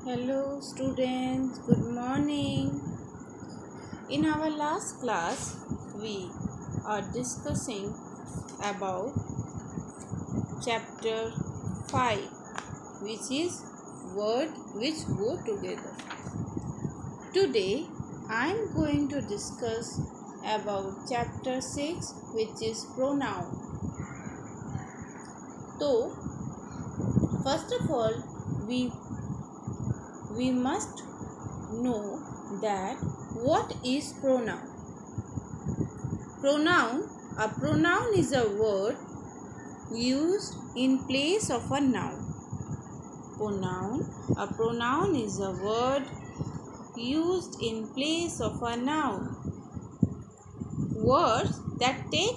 Hello students, good morning. In our last class, we are discussing about chapter 5, which is word which go together. Today, I am going to discuss about chapter 6, which is pronoun. So, first of all, we must know that what is pronoun. A pronoun is a word used in place of a noun. A pronoun is a word used in place of a noun. Words that take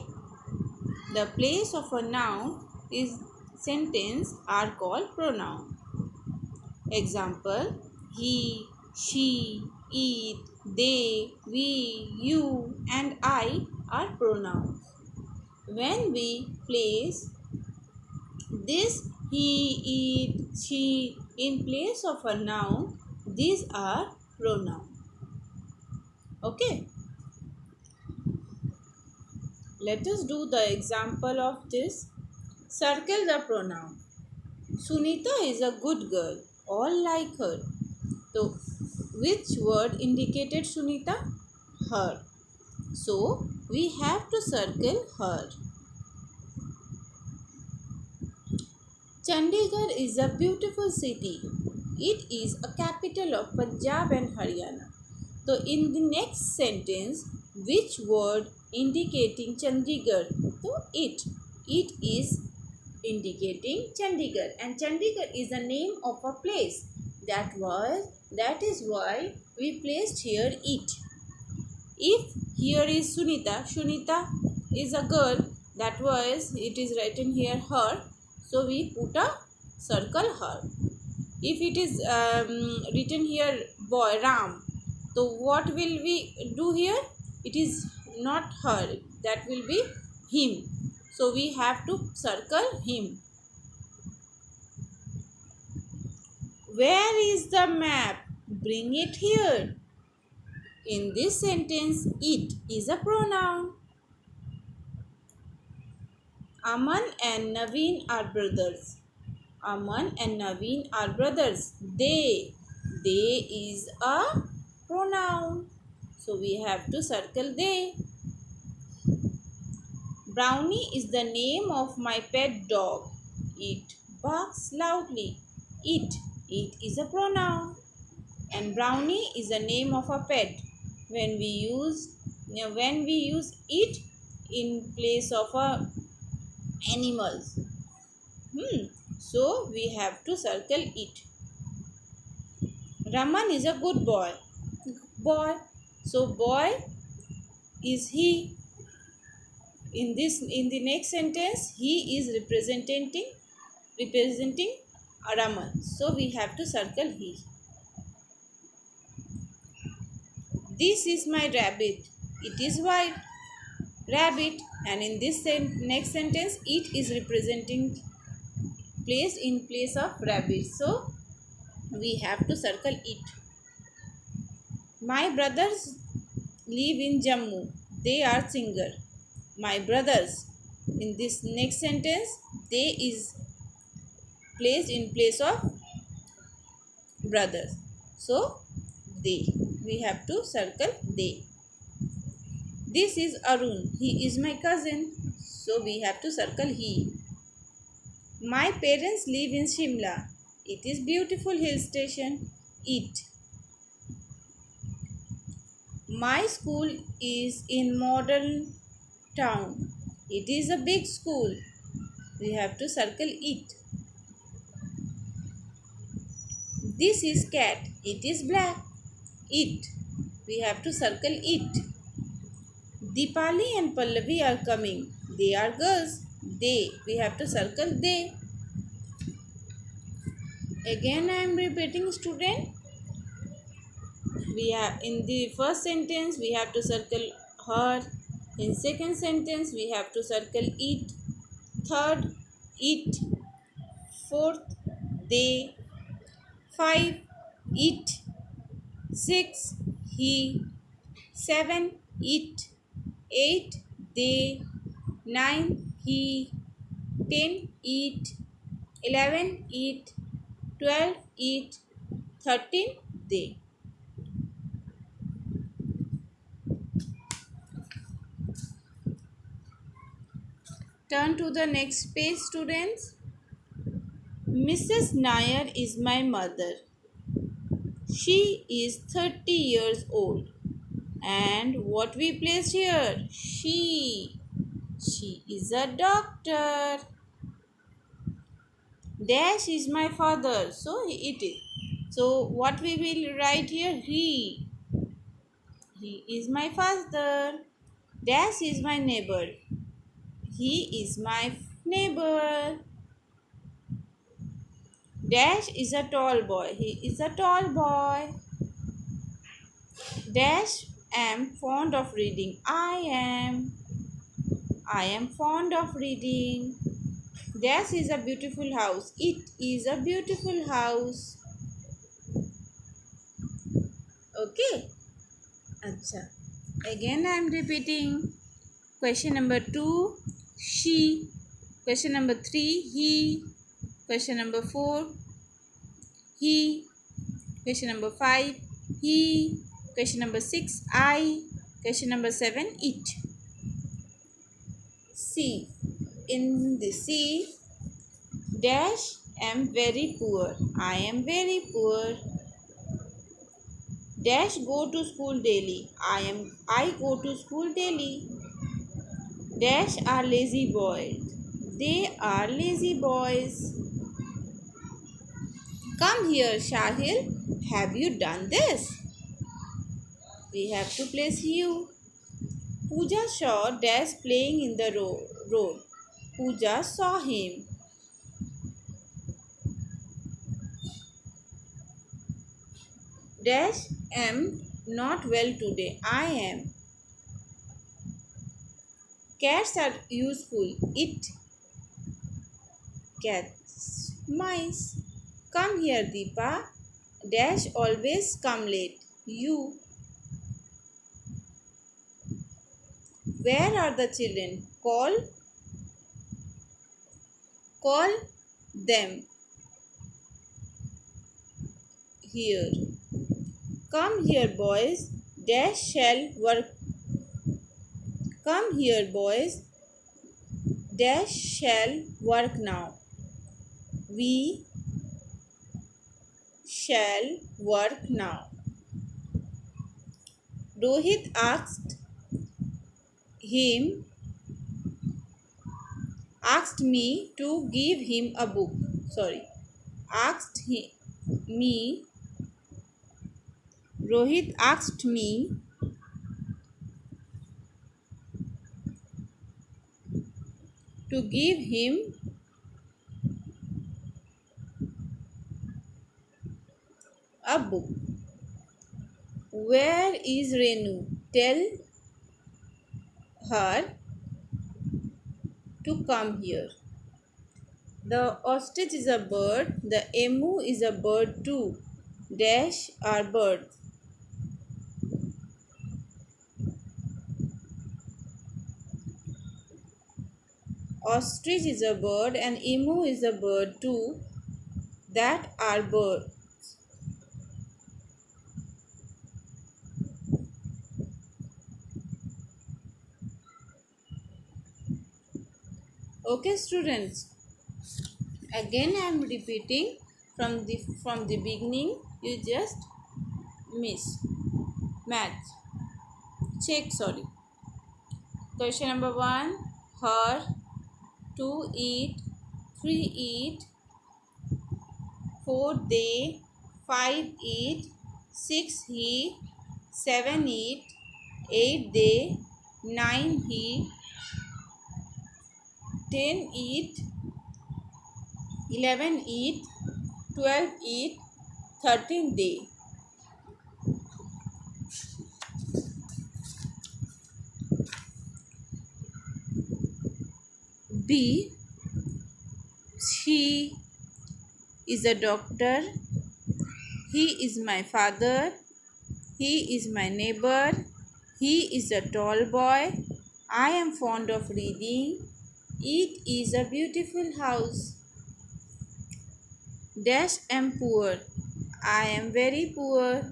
the place of a noun is sentence are called pronoun. Example: he, she, it, they, we, you and I are pronouns. When we place this he, it, she in place of a noun, these are pronouns. Okay. Let us do the example of this. Circle the pronoun. Sunita is a good girl. All like her. So, which word indicated Sunita? Her. So, we have to circle her. Chandigarh is a beautiful city. It is a capital of Punjab and Haryana. So, in the next sentence, which word indicating Chandigarh? So, it. It is indicating Chandigarh, and Chandigarh is the name of a place. That is why we placed here it. If here is Sunita is a girl, it is written here her, so we put a circle her. If it is written here boy Ram, so what will we do here? It is not her, that will be him. So we have to circle him. Where is the map? Bring it here. In this sentence, it is a pronoun. Aman and Naveen are brothers. Aman and Naveen are brothers. They is a pronoun. So we have to circle they. Brownie is the name of my pet dog. It barks loudly. It is a pronoun. And Brownie is the name of a pet. When we use it in place of a animals. So we have to circle it. Raman is a good boy. So boy is he. In the next sentence, he is representing Raman. So we have to circle he. This is my rabbit. It is white. Rabbit. And in this next sentence, it is representing in place of rabbit. So we have to circle it. My brothers live in Jammu. They are singer. My brothers. In this next sentence, they is placed in place of brothers. So they. We have to circle they. This is Arun. He is my cousin. So we have to circle he. My parents live in Shimla. It is beautiful hill station. It. My school is in modern town. It is a big school. We have to circle it. This is cat. It is black. It. We have to circle it. Deepali and Pallavi are coming. They are girls. They. We have to circle they. Again I am repeating, student. We have in the first sentence we have to circle her. In second sentence we have to circle it. Third, it. Fourth, they. 5, it. 6 he. 7 it. 8 they. 9 he. 10 it. 11 it. 12 it. 13 they. Turn to the next page, students. Mrs. Nair is my mother. She is 30 years old. And what we placed here? She. She is a doctor. Dash is my father. So it is. So what we will write here? He. He is my father. Dash is my neighbor. He is my neighbor. Dash is a tall boy. He is a tall boy. Dash am fond of reading. I am. I am fond of reading. Dash is a beautiful house. It is a beautiful house. Okay. Acha. Again I am repeating. Question number 2, she. Question number 3, he. Question number 4, he. Question number 5, he. Question number 6, I. Question number 7, it. C. In the C, dash am very poor. I am very poor. Dash go to school daily. I go to school daily. Dash are lazy boys. They are lazy boys. Come here, Shahil. Have you done this? We have to place you. Pooja saw Dash playing in the road. Pooja saw him. Dash am not well today. I am. Cats are useful. It. Cats. Mice. Come here, Deepa. Dash always come late. You. Where are the children? Call them here. Come here, boys. Dash shall work. Come here, boys. Dash shall work now. We shall work now. Rohit asked me to give him a book. Rohit asked me to give him a book. Where is Renu? Tell her to come here. The ostrich is a bird. The emu is a bird too. Dash are birds. Ostrich is a bird and emu is a bird too. That are birds. Okay, students. Again I am repeating from the beginning. You just miss math. Check. Question number 1, her. 2, eat. 3, eat. 4, they. 5, eat. 6, he. 7, eat. 8, they. 9, he. 10, eat. 11, eat. 12, eat. 13, they. B. She is a doctor. He is my father. He is my neighbor. He is a tall boy. I am fond of reading. It is a beautiful house. Dash am poor. I am very poor.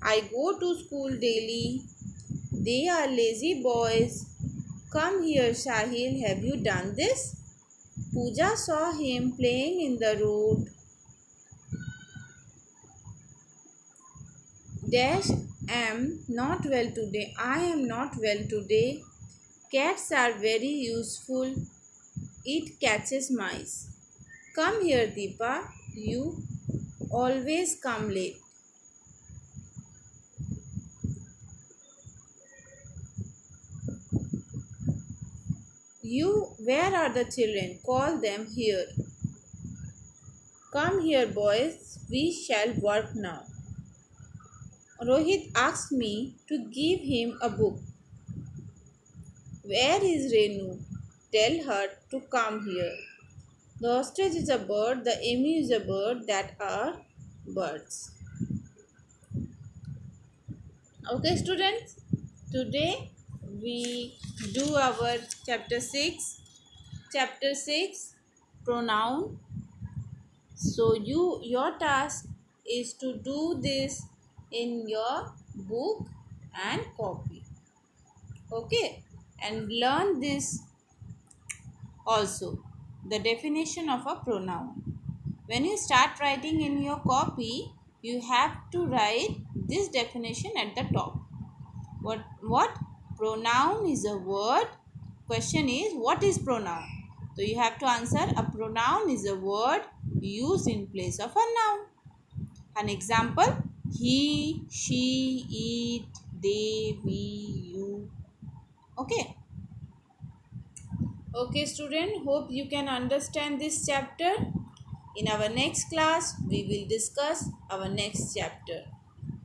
I go to school daily. They are lazy boys. Come here, Sahil. Have you done this? Pooja saw him playing in the road. Dash am not well today. I am not well today. Cats are very useful. It catches mice. Come here, Deepa. You always come late. You, where are the children? Call them here. Come here, boys. We shall work now. Rohit asked me to give him a book. Where is Renu? Tell her to come here. The ostrich is a bird, the emu is a bird, that are birds. Okay, students, today we do our chapter 6. Chapter 6, pronoun. So your task is to do this in your book and copy. Okay, and learn this also, the definition of a pronoun. When you start writing in your copy, you have to write this definition at the top. What pronoun is a word? Question is, what is pronoun? So you have to answer, a pronoun is a word used in place of a noun. An example, he, she, it, they, we, you. Okay. Okay, student, hope you can understand this chapter. In our next class, we will discuss our next chapter.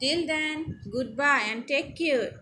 Till then, goodbye and take care.